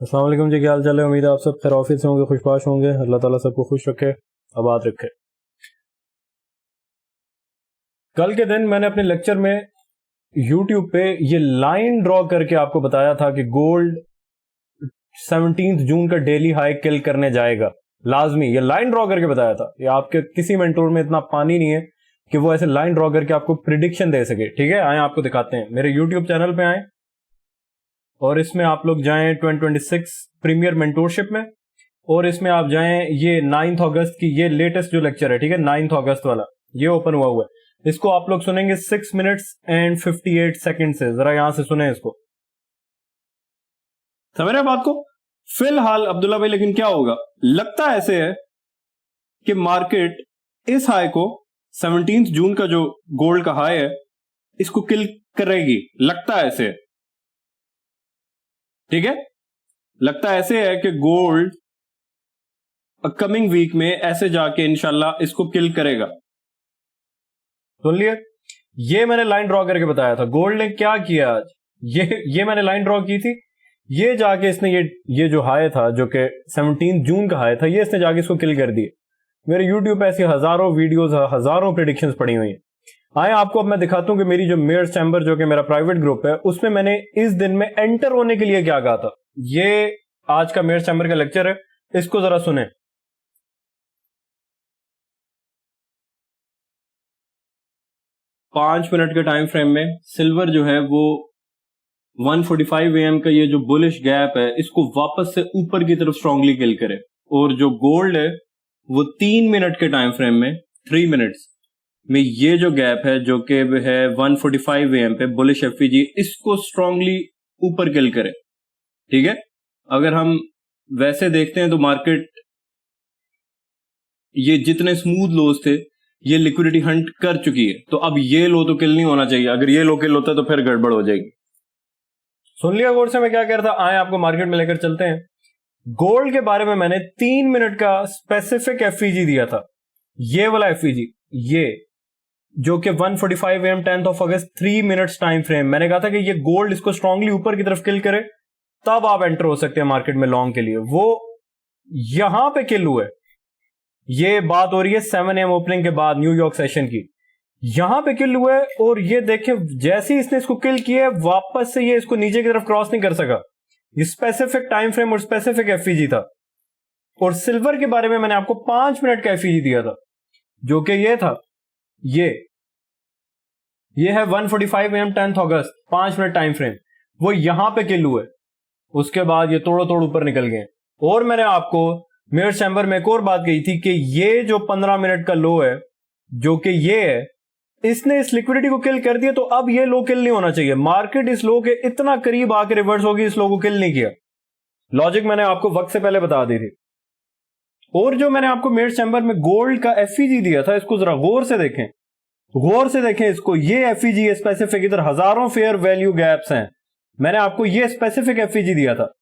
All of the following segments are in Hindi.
अस्सलाम वालेकुम जी, क्या हाल चाल है। उम्मीद है आप सब खैर ऑफिस होंगे, खुशबाश होंगे। अल्लाह ताला सबको खुश रखे, आबाद रखे। कल के दिन मैंने अपने लेक्चर में यूट्यूब पे ये लाइन ड्रॉ करके आपको बताया था कि गोल्ड 17 जून का डेली हाई किल करने जाएगा लाजमी। ये लाइन ड्रॉ करके बताया था। ये आपके किसी मेंटोर में इतना पानी नहीं है कि वो ऐसे लाइन ड्रॉ करके आपको प्रिडिक्शन दे सके। ठीक है, आए आपको दिखाते हैं। मेरे यूट्यूब चैनल पे आए और इसमें आप लोग जाएं 2026 प्रीमियर मेंटोरशिप में, और इसमें आप जाएं ये 9 अगस्त की ये लेटेस्ट जो लेक्चर है, ठीक है, 9 अगस्त वाला, ये ओपन हुआ हुआ है। इसको आप लोग सुनेंगे 6 मिनट्स एंड 58 सेकंड से। जरा यहां से सुने इसको, समझ रहे हैं बात को। फिलहाल अब्दुल्ला भाई, लेकिन क्या होगा, लगता ऐसे है कि मार्केट इस हाई को 17 जून का जो गोल्ड का हाई है इसको किल करेगी। लगता ऐसे है, ठीक है, लगता ऐसे है कि गोल्ड कमिंग वीक में ऐसे जाके इंशाल्लाह इसको किल करेगा। सुन लिए, ये मैंने लाइन ड्रॉ करके बताया था। गोल्ड ने क्या किया आज, ये मैंने लाइन ड्रॉ की थी, ये जाके इसने ये जो हाई था, जो कि 17 जून का हाई था, ये इसने जाके इसको किल कर दिए। मेरे यूट्यूब पे ऐसी हजारों वीडियोस, हजारों प्रेडिक्शंस पड़ी हुई हैं। आए आपको अब मैं दिखाता हूं कि मेरी जो मेयर्स चैम्बर, जो कि मेरा प्राइवेट ग्रुप है, उसमें मैंने इस दिन में एंटर होने के लिए क्या कहा था। ये आज का मेयर्स चैम्बर का लेक्चर है, इसको जरा सुने। 5 मिनट के टाइम फ्रेम में सिल्वर जो है वो 145 AM का ये जो बुलिश गैप है इसको वापस से ऊपर की तरफ स्ट्रांगली किल करे, और जो गोल्ड है वो 3 मिनट के टाइम फ्रेम में 3 मिनट्स में ये जो गैप है जो कि है 145 AM पे बुलिश एफईजी, इसको स्ट्रांगली ऊपर किल करे। ठीक है, अगर हम वैसे देखते हैं तो मार्केट ये जितने स्मूथ लोज थे ये लिक्विडिटी हंट कर चुकी है, तो अब ये लो तो किल नहीं होना चाहिए। अगर ये लो किल होता है तो फिर गड़बड़ हो जाएगी। सुन लिया गौर से मैं क्या कह रहा था। आए आपको मार्केट में लेकर चलते हैं। गोल्ड के बारे में मैंने 3 मिनट का स्पेसिफिक एफईजी दिया था, ये वाला एफईजी, ये जो कि 145 AM 10 August 3 minutes time frame. मैंने कहा था कि ये गोल्ड इसको स्ट्रांगली ऊपर की तरफ किल करे तब आप एंटर हो सकते हैं मार्केट में लॉन्ग के लिए। वो यहां पे किल हुए। ये बात हो रही है 7 AM ओपनिंग के बाद न्यूयॉर्क सेशन की। यहां पे किल हुए और ये देखें जैसे ही इसने इसको किल किया वापस से ये इसको नीचे की तरफ क्रॉस नहीं कर सका। ये स्पेसिफिक टाइम फ्रेम और स्पेसिफिक एफईजी था। और सिल्वर के बारे में मैंने आपको 5 मिनट का एफईजी दिया था, जो कि ये था, ये है 145 AM 10 August 5 minute time frame. वो यहां पे किल हुए, उसके बाद ये तोड़ो तोड़ ऊपर निकल गए। और मैंने आपको मेयर चैम्बर में एक और बात कही थी कि ये जो 15 मिनट का लो है, जो कि ये है, इसने इस लिक्विडिटी को किल कर दिया, तो अब ये लो किल नहीं होना चाहिए। मार्केट इस लो के इतना करीब आके रिवर्स होगी, इस लो को किल नहीं किया। लॉजिक मैंने आपको वक्त से पहले बता दी थी। और जो मैंने आपको मेयर चैम्बर में गोल्ड का एफईजी दिया था, इसको जरा गौर से देखें, गौर से देखें इसको। ये एफईजी है स्पेसिफिक, इधर हजारों फेयर वैल्यू गैप्स हैं। मैंने आपको ये स्पेसिफिक एफईजी दिया था।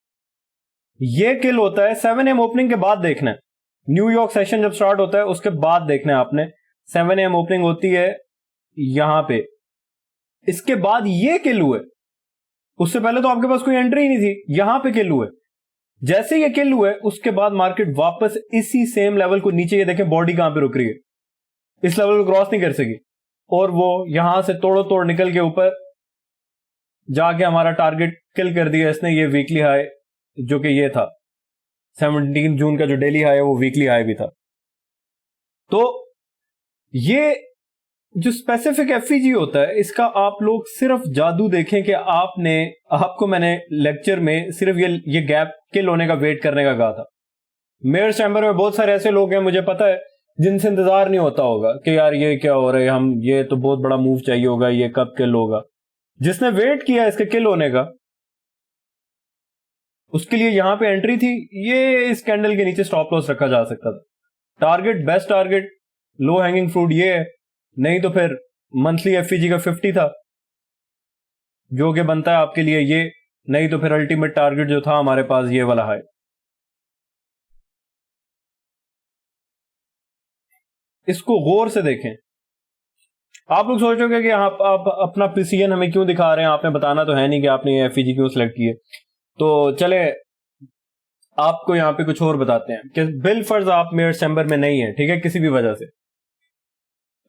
ये किल होता है 7 AM ओपनिंग के बाद। देखना है न्यूयॉर्क सेशन जब स्टार्ट होता है उसके बाद देखना है आपने। 7 AM ओपनिंग होती है यहां पे, इसके बाद ये किल हुए। उससे पहले तो आपके पास कोई एंट्री ही नहीं थी, यहां पे किल हुए। जैसे ये किल हुए उसके बाद मार्केट वापस इसी सेम लेवल को नीचे, ये देखें बॉडी कहां पे रुक रही है, इस लेवल को क्रॉस नहीं कर सकी, और वो यहां से तोड़ो तोड़ निकल के ऊपर जाके हमारा टारगेट किल कर दिया इसने। ये वीकली हाई जो कि ये था 17 जून का जो डेली हाई है वो वीकली हाई भी था। तो ये जो स्पेसिफिक एफईजी होता है इसका आप लोग सिर्फ जादू देखें कि आपको मैंने लेक्चर में सिर्फ ये गैप किल होने का वेट करने का कहा था। मेयर चैम्बर में बहुत सारे ऐसे लोग हैं, मुझे पता है, जिनसे इंतजार नहीं होता होगा कि यार ये क्या हो रहा है, हम ये तो बहुत बड़ा मूव चाहिए होगा, ये कब किल होगा। जिसने वेट किया इसके किल होने का, उसके लिए यहां पे एंट्री थी। ये इस कैंडल के नीचे स्टॉप लॉस रखा जा सकता था। Target, best target, low hanging fruit ये है, नहीं तो फिर मंथली एफईजी का 50 था जो कि बनता है आपके लिए ये, नहीं तो फिर अल्टीमेट टारगेट जो था हमारे पास ये वाला है। इसको गौर से देखें। आप लोग सोचोगे कि आप अपना पीसीएन हमें क्यों दिखा रहे हैं, आपने बताना तो है नहीं कि आपने ये एफईजी क्यों सिलेक्ट किए। तो चले आपको यहां पे कुछ और बताते हैं कि बिल फर्ज आप मेयर चैम्बर में नहीं है, ठीक है, किसी भी वजह से,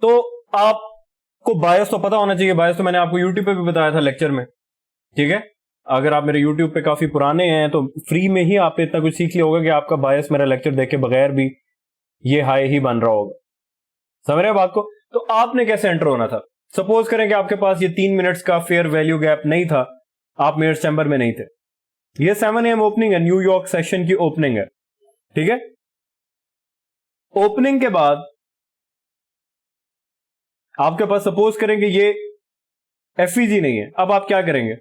तो आपको बायस तो पता होना चाहिए। बायस तो मैंने आपको यूट्यूब पे भी बताया था लेक्चर में, ठीक है। अगर आप मेरे यूट्यूब पे काफी पुराने हैं तो फ्री में ही आपने इतना कुछ सीख लिया होगा कि आपका बायस मेरा लेक्चर देखे बगैर भी ये हाई ही बन रहा होगा। समझ रहे हैं बात को? तो आपने कैसे एंटर होना था? सपोज करें कि आपके पास ये 3 मिनट्स का फेयर वैल्यू गैप नहीं था, आप मेयर चैम्बर में नहीं थे, ये 7 AM ओपनिंग है, न्यूयॉर्क सेशन की ओपनिंग है, ठीक है। ओपनिंग के बाद आपके पास सपोज करेंगे ये एफईजी नहीं है, अब आप क्या करेंगे?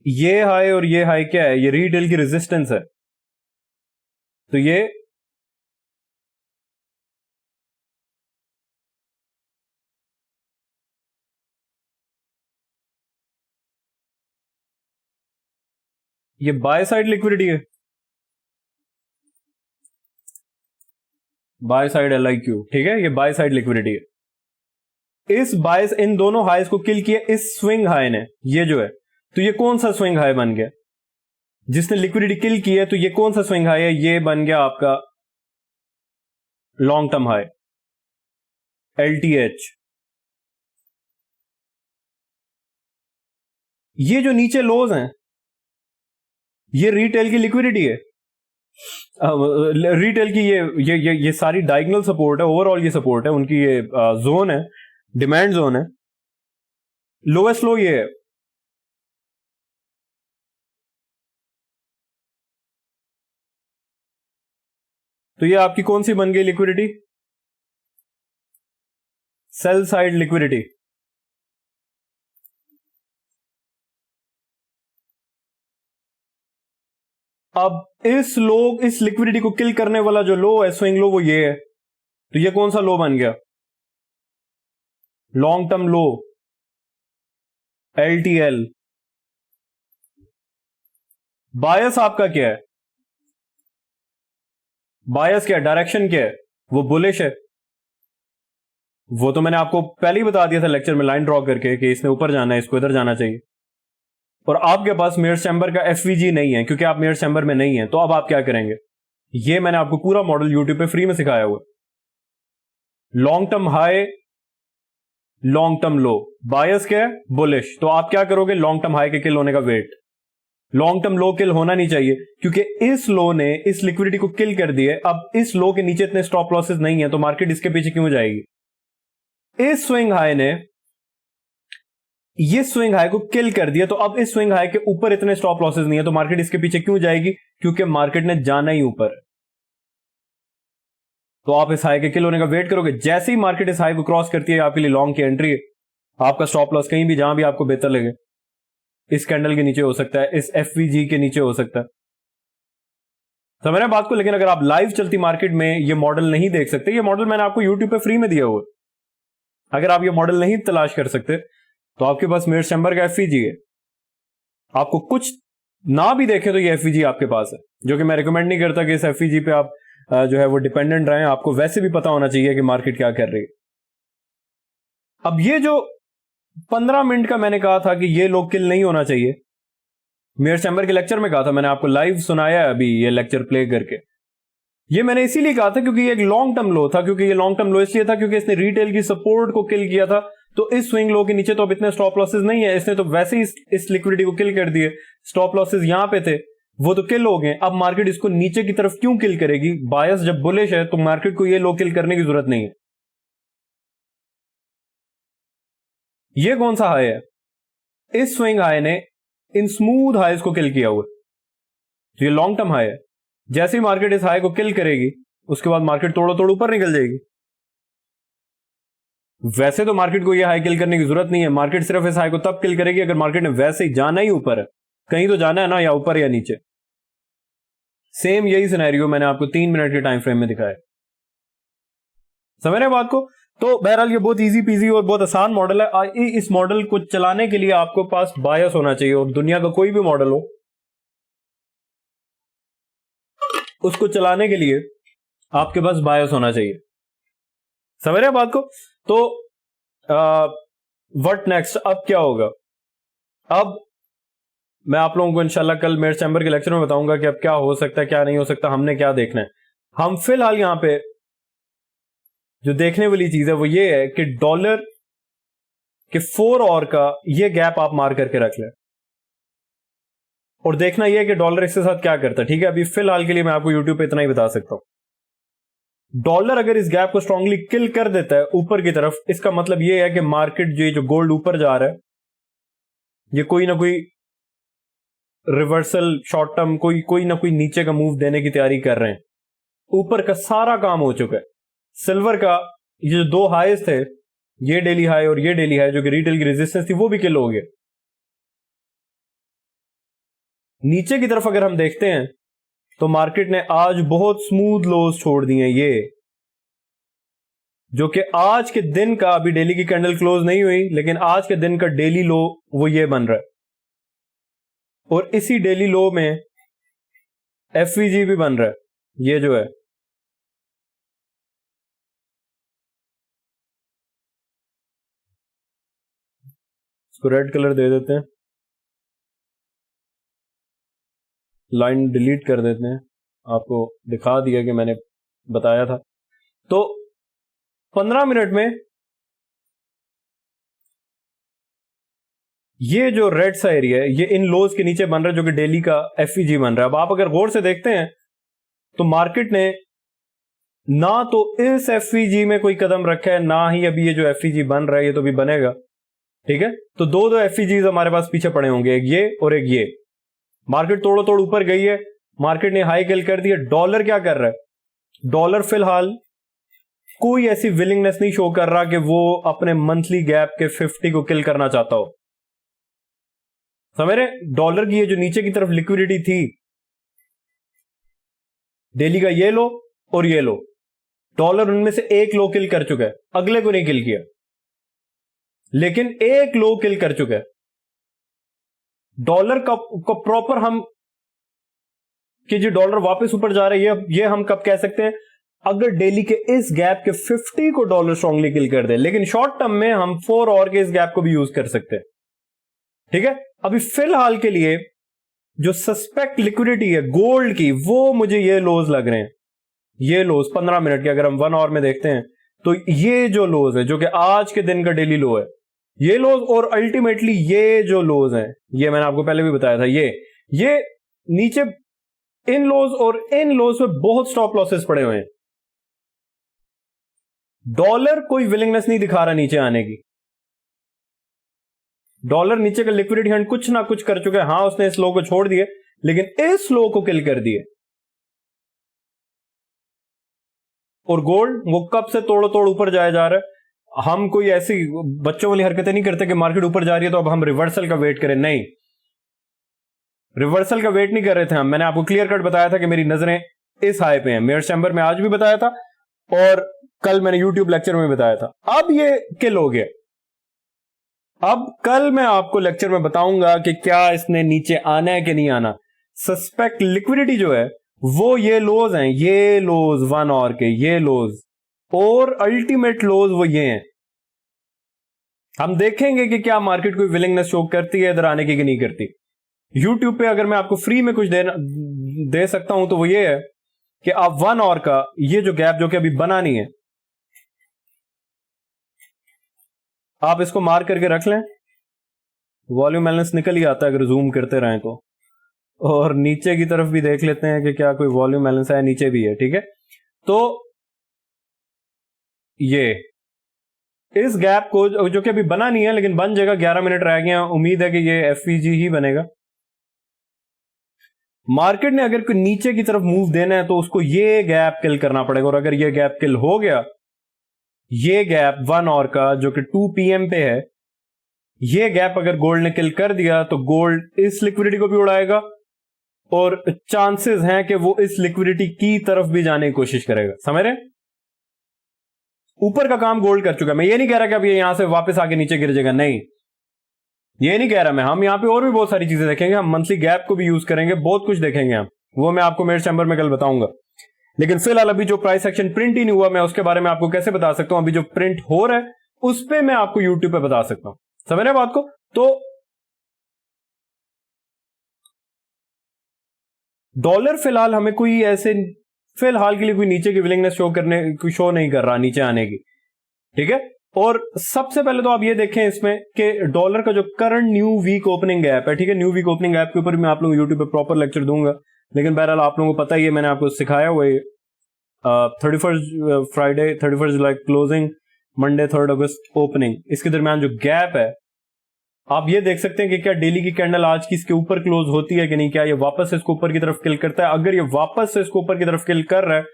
ये हाई और ये हाई क्या है? ये रीटेल की रेजिस्टेंस है, तो ये बाय साइड लिक्विडिटी है, बाय साइड LIQ, ठीक है, ये बाय साइड लिक्विडिटी है। इस बायस इन दोनों हाईस को किल किया इस स्विंग हाई ने, ये जो है, तो ये कौन सा स्विंग हाई बन गया जिसने लिक्विडिटी किल की है? तो ये कौन सा स्विंग हाई है? ये बन गया आपका लॉन्ग टर्म हाई, LTH। ये जो नीचे लोज हैं ये रिटेल की लिक्विडिटी है, रिटेल की ये सारी डायगोनल सपोर्ट है, ओवरऑल ये सपोर्ट है उनकी, ये जोन है, डिमांड जोन है, लोएस्ट लो ये है। तो ये आपकी कौन सी बन गई लिक्विडिटी? Sell side liquidity. अब इस लिक्विडिटी को किल करने वाला जो लो है, स्विंग लो, वो ये है, तो ये कौन सा लो बन गया? लॉन्ग टर्म लो, LTL। बायस आपका क्या है? बायस क्या है? डायरेक्शन क्या है? वो बुलिश है। वो तो मैंने आपको पहले ही बता दिया था लेक्चर में लाइन ड्रॉ करके कि इसने ऊपर जाना है, इसको इधर जाना चाहिए। और आपके पास मेयर चैम्बर का FVG नहीं है क्योंकि आप मेयर चैम्बर में नहीं है, तो अब आप क्या करेंगे? ये मैंने आपको पूरा मॉडल यूट्यूब पे फ्री में सिखाया हुआ। Long term high, long term low, bias क्या है? बुलिश। तो आप क्या करोगे? लॉन्ग टर्म हाई के किल होने का वेट, लॉन्ग टर्म लो किल होना नहीं चाहिए क्योंकि इस लो ने इस लिक्विडिटी को किल कर दिया। अब इस लो के नीचे इतने स्टॉप लॉसेस नहीं है, तो मार्केट इसके पीछे क्यों जाएगी? इस स्विंग हाई ने ये स्विंग हाई को किल कर दिया, तो अब इस स्विंग हाई के ऊपर इतने स्टॉप लॉसेस नहीं है, तो मार्केट इसके पीछे क्यों जाएगी? क्योंकि मार्केट ने जाना ही ऊपर। तो आप इस हाई के किल होने का वेट करोगे। जैसे ही मार्केट इस हाई को क्रॉस करती है, आपके लिए लॉन्ग की एंट्री है। आपका स्टॉप लॉस कहीं भी, जहां भी आपको बेहतर लगे, इस कैंडल के नीचे हो सकता है, इस FVG के नीचे हो सकता है। समझ रहे हैं बात को? लेकिन अगर आप लाइव चलती मार्केट में ये मॉडल नहीं देख सकते, ये मॉडल मैंने आपको यूट्यूब पे फ्री में दिया हुआ। अगर आप ये मॉडल नहीं तलाश कर सकते तो आपके पास मेयर चैम्बर का FVG है। आपको कुछ ना भी देखे तो ये FVG आपके पास है, जो कि मैं रिकमेंड नहीं करता कि इस FVG पे आप जो है वो डिपेंडेंट रहें। आपको वैसे भी पता होना चाहिए कि मार्केट क्या कर रही है। अब ये जो 15 मिनट का मैंने कहा था कि ये लोग किल नहीं होना चाहिए, मेयर चैम्बर के लेक्चर में कहा था, मैंने आपको लाइव सुनाया अभी ये लेक्चर प्ले करके। ये मैंने इसीलिए कहा था क्योंकि ये एक लॉन्ग टर्म लो था, क्योंकि ये लॉन्ग टर्म लो इसलिए था क्योंकि इसने रिटेल की सपोर्ट को किल किया था। तो इस स्विंग लो के नीचे तो अब इतने स्टॉप लॉसेस नहीं है, इसने तो वैसे ही इस लिक्विडिटी को किल कर दिए। स्टॉप लॉसेस यहां पे थे, वो तो किल हो गए। अब मार्केट इसको नीचे की तरफ क्यों किल करेगी? बायस जब बुलिश है तो मार्केट को ये लो किल करने की जरूरत नहीं है। ये कौन सा हाई है? इस स्विंग हाई ने इन स्मूथ हाईज को किल किया हुआ, तो ये लॉन्ग टर्म हाई है। जैसे ही मार्केट इस हाई को किल करेगी, उसके बाद मार्केट तोड़ो तोड़ ऊपर निकल जाएगी। वैसे तो मार्केट को ये हाई किल करने की जरूरत नहीं है, मार्केट सिर्फ इस हाई को तब किल करेगी अगर मार्केट ने वैसे ही जाना ही ऊपर है। कहीं तो जाना है ना, या ऊपर या नीचे। सेम यही सिनेरियो मैंने आपको 3 मिनट के टाइम फ्रेम में दिखाया। समझ रहे बात को? तो बहरहाल ये बहुत इजी पीजी और बहुत आसान मॉडल है। इस मॉडल को चलाने के लिए आपको पास बायस होना चाहिए, और दुनिया का कोई भी मॉडल हो उसको चलाने के लिए आपके पास बायस होना चाहिए। समझ रहे बात को? तो व्हाट नेक्स्ट, अब क्या होगा? अब मैं आप लोगों को इंशाल्लाह कल मेरे चैम्बर के लेक्चर में बताऊंगा कि अब क्या हो सकता है, क्या नहीं हो सकता, हमने क्या देखना है। हम फिलहाल यहां पे जो देखने वाली चीज है वो ये है कि डॉलर के 4 और का ये गैप आप मार करके रख लें और देखना यह है कि डॉलर इसके साथ क्या करता है। ठीक है, अभी फिलहाल के लिए मैं आपको यूट्यूब पे इतना ही बता सकता हूं। डॉलर अगर इस गैप को स्ट्रांगली किल कर देता है ऊपर की तरफ, इसका मतलब यह है कि मार्केट जो गोल्ड ऊपर जा रहा है, ये कोई ना कोई रिवर्सल शॉर्ट टर्म कोई ना कोई नीचे का मूव देने की तैयारी कर रहे हैं। ऊपर का सारा काम हो चुका है। सिल्वर का ये जो 2 हाईज थे, ये डेली हाई और ये डेली हाई जो कि रिटेल की रेजिस्टेंस थी, वो भी किल हो गए। नीचे की तरफ अगर हम देखते हैं तो मार्केट ने आज बहुत स्मूथ लोज छोड़ दिए, ये जो कि आज के दिन का, अभी डेली की कैंडल क्लोज नहीं हुई लेकिन आज के दिन का डेली लो वो ये बन रहा है और इसी डेली लो में एफवीजी भी बन रहा है, ये जो है। इसको रेड कलर दे देते हैं, लाइन डिलीट कर देते हैं, आपको दिखा दिया कि मैंने बताया था। तो 15 मिनट में ये जो रेड सा एरिया है ये इन लोज के नीचे बन रहा है जो कि डेली का एफईजी बन रहा है। अब आप अगर गौर से देखते हैं तो मार्केट ने ना तो इस एफईजी में कोई कदम रखा है, ना ही अभी ये जो एफईजी बन रहा है ये तो भी बनेगा। ठीक है, तो दो एफईजीज हमारे पास पीछे पड़े होंगे, एक ये और एक ये। मार्केट तोड़ो तोड़ ऊपर गई है, मार्केट ने हाई किल कर दिया। डॉलर क्या कर रहा है? डॉलर फिलहाल कोई ऐसी विलिंगनेस नहीं शो कर रहा कि वो अपने मंथली गैप के 50 को किल करना चाहता हो। समझ रहे? डॉलर की ये जो नीचे की तरफ लिक्विडिटी थी, डेली का ये लो और ये लो, डॉलर उनमें से एक लो किल कर चुका है, अगले को नहीं किल किया, लेकिन एक लो किल कर चुका है। डॉलर का प्रॉपर हम कि जो डॉलर वापस ऊपर जा रही है, ये हम कब कह सकते हैं? अगर डेली के इस गैप के 50 को डॉलर स्ट्रांगली किल कर दे। लेकिन शॉर्ट टर्म में हम 4 और के इस गैप को भी यूज कर सकते हैं। ठीक है, अभी फिलहाल के लिए जो सस्पेक्ट लिक्विडिटी है गोल्ड की, वो मुझे ये लोज लग रहे हैं। ये लोज 15 मिनट के अगर हम 1 आवर में देखते हैं तो ये जो लोज है जो कि आज के दिन का डेली लो है, ये लोज और अल्टीमेटली ये जो लोज है, ये मैंने आपको पहले भी बताया था, ये नीचे इन लोज और इन लोज में बहुत स्टॉप लॉसेस पड़े हुए हैं। डॉलर कोई विलिंगनेस नहीं दिखा रहा नीचे आने की। डॉलर नीचे का लिक्विडिटी हंट कुछ ना कुछ कर चुका है। हां, उसने इस लो को छोड़ दिए लेकिन इस लो को किल कर दिए। और गोल्ड वो कब से तोड़ो तोड़ ऊपर जाया जा रहा है। हम कोई ऐसी बच्चों वाली हरकतें नहीं करते कि मार्केट ऊपर जा रही है तो अब हम रिवर्सल का वेट करें। नहीं, रिवर्सल का वेट नहीं कर रहे थे हम। मैंने आपको क्लियर कट बताया था कि मेरी नजरें इस हाई पे हैं। मेयर चैम्बर में आज भी बताया था और कल मैंने यूट्यूब लेक्चर में बताया था। अब ये किल हो गया। अब कल मैं आपको लेक्चर में बताऊंगा कि क्या इसने नीचे आना है कि नहीं आना। सस्पेक्ट लिक्विडिटी जो है वो ये लोज हैं, ये लोज 1 आवर के, ये लोज और अल्टीमेट लोज वो ये हैं। हम देखेंगे कि क्या मार्केट कोई विलिंगनेस शो करती है इधर आने की कि नहीं करती। यूट्यूब पे अगर मैं आपको फ्री में कुछ दे सकता हूं तो वो ये है कि आप 1 आवर का ये जो गैप जो कि अभी बना नहीं है, आप इसको मार्क करके रख लें। वॉल्यूम बैलेंस निकल ही आता है अगर जूम करते रहें तो। और नीचे की तरफ भी देख लेते हैं कि क्या कोई वॉल्यूम बैलेंस है, नीचे भी है। ठीक है, तो ये इस गैप को जो कि अभी बना नहीं है लेकिन बन जाएगा, 11 मिनट रह गए हैं, उम्मीद है कि ये एफवीजी ही बनेगा। मार्केट ने अगर कोई नीचे की तरफ मूव देना है तो उसको ये गैप किल करना पड़ेगा। और अगर ये गैप किल हो गया, ये गैप 1 आवर का जो कि 2 PM पे है, ये गैप अगर गोल्ड ने किल कर दिया तो गोल्ड इस लिक्विडिटी को भी उड़ाएगा और चांसेस हैं कि वो इस लिक्विडिटी की तरफ भी जाने की कोशिश करेगा। समझ रहे? ऊपर का काम गोल्ड कर चुका है। मैं ये नहीं कह रहा कि अब ये यहां से वापस आके नीचे गिर जाएगा, नहीं, ये नहीं कह रहा मैं। हम यहां पे और भी बहुत सारी चीजें देखेंगे, हम मंथली गैप को भी यूज करेंगे, बहुत कुछ देखेंगे हम, वो मैं आपको मेरे चैम्बर में कल बताऊंगा। लेकिन फिलहाल अभी जो प्राइस एक्शन प्रिंट ही नहीं हुआ, मैं उसके बारे में आपको कैसे बता सकता हूं? अभी जो प्रिंट हो रहा है उस पर मैं आपको यूट्यूब पे बता सकता हूं। समझ रहे बात को? तो डॉलर फिलहाल हमें कोई ऐसे फिलहाल के लिए कोई नीचे की विलिंगनेस शो नहीं कर रहा नीचे आने की, ठीक है। और सबसे पहले तो आप ये देखें इसमें कि डॉलर का जो current new week opening gap है, ठीक है, न्यू वीक ओपनिंग गैप के ऊपर मैं आप लोगों को यूट्यूब पे प्रॉपर लेक्चर दूंगा, लेकिन बहरहाल आप लोगों को पता ही है, मैंने आपको सिखाया हुआ है 31 फ्राइडे 31 जुलाई क्लोजिंग, मंडे 3 अगस्त ओपनिंग, इसके दरमियान जो गैप है आप ये देख सकते हैं कि क्या डेली की कैंडल आज की इसके ऊपर क्लोज होती है कि नहीं, क्या ये वापस से इसको ऊपर की तरफ किल करता है। अगर ये वापस से इसको ऊपर की तरफ किल कर रहा है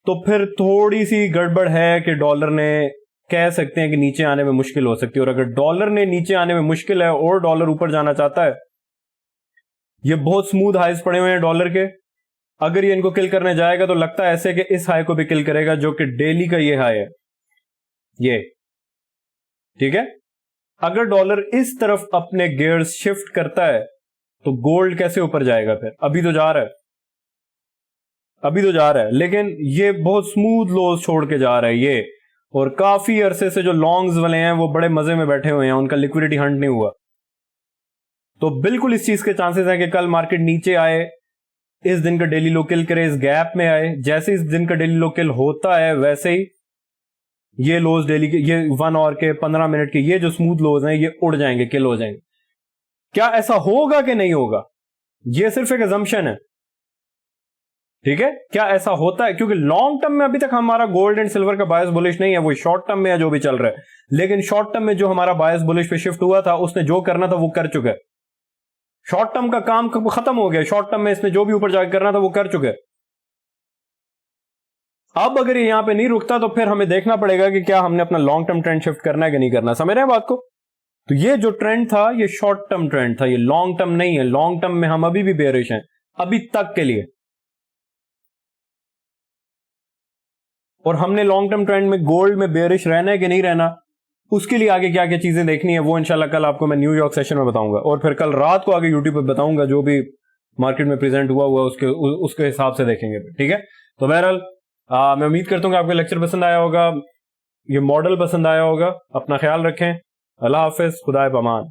तो फिर थोड़ी सी गड़बड़ है कि डॉलर ने कह सकते हैं कि नीचे आने में मुश्किल हो सकती है। और अगर डॉलर ने नीचे आने में मुश्किल है और डॉलर ऊपर जाना चाहता है, ये बहुत स्मूथ हाइज पड़े हुए हैं डॉलर के, अगर ये इनको किल करने जाएगा तो लगता है ऐसे कि इस हाई को भी किल करेगा जो कि डेली का ये हाई है, ये ठीक है। अगर डॉलर इस तरफ अपने गियर्स शिफ्ट करता है तो गोल्ड कैसे ऊपर जाएगा फिर? अभी तो जा रहा है, अभी तो जा रहा है, लेकिन ये बहुत स्मूथ लोज छोड़ के जा रहा है ये, और काफी अरसे से जो लॉन्ग्स वाले हैं वो बड़े मजे में बैठे हुए हैं, उनका लिक्विडिटी हंट नहीं हुआ। तो बिल्कुल इस चीज के चांसेस हैं कि कल मार्केट नीचे आए, इस दिन का डेली लो किल करे, इस गैप में आए, जैसे इस दिन का डेली लो किल होता है वैसे ही ये लोज डेली के, ये 1 आवर के 15 मिनट के ये जो स्मूथ लोज हैं ये उड़ जाएंगे, किल हो जाएंगे। क्या ऐसा होगा कि नहीं होगा, ये सिर्फ एक अजम्पशन है, ठीक है। क्या ऐसा होता है? क्योंकि लॉन्ग टर्म में अभी तक हमारा गोल्ड एंड सिल्वर का बायस बुलिश नहीं है, वो शॉर्ट टर्म में है जो भी चल रहा है, लेकिन शॉर्ट टर्म में जो हमारा बायस बुलिश पे शिफ्ट हुआ था उसने जो करना था वो कर चुका है, शॉर्ट टर्म का काम खत्म हो गया, शॉर्ट टर्म में इसने जो भी ऊपर जाकर करना था वो कर चुके। अब अगर ये यहां पे नहीं रुकता तो फिर हमें देखना पड़ेगा कि क्या हमने अपना लॉन्ग टर्म ट्रेंड शिफ्ट करना है कि नहीं करना। समझ रहे हैं बात को? तो ये जो ट्रेंड था ये शॉर्ट टर्म ट्रेंड था, ये लॉन्ग टर्म नहीं है। लॉन्ग टर्म में हम अभी भी बेरिश हैं, अभी तक के लिए। और हमने लॉन्ग टर्म ट्रेंड में गोल्ड में बेरिश रहना है कि नहीं रहना, उसके लिए आगे क्या क्या चीजें देखनी है वो इंशाल्लाह कल आपको मैं न्यूयॉर्क सेशन में बताऊंगा, और फिर कल रात को आगे यूट्यूब पे बताऊंगा, जो भी मार्केट में प्रेजेंट हुआ उसके हिसाब से देखेंगे, ठीक है। तो बहरहाल मैं उम्मीद करता हूँ कि आपको लेक्चर पसंद आया होगा, ये मॉडल पसंद आया होगा। अपना ख्याल रखें, अल्लाह हाफिज, खुदा पामान।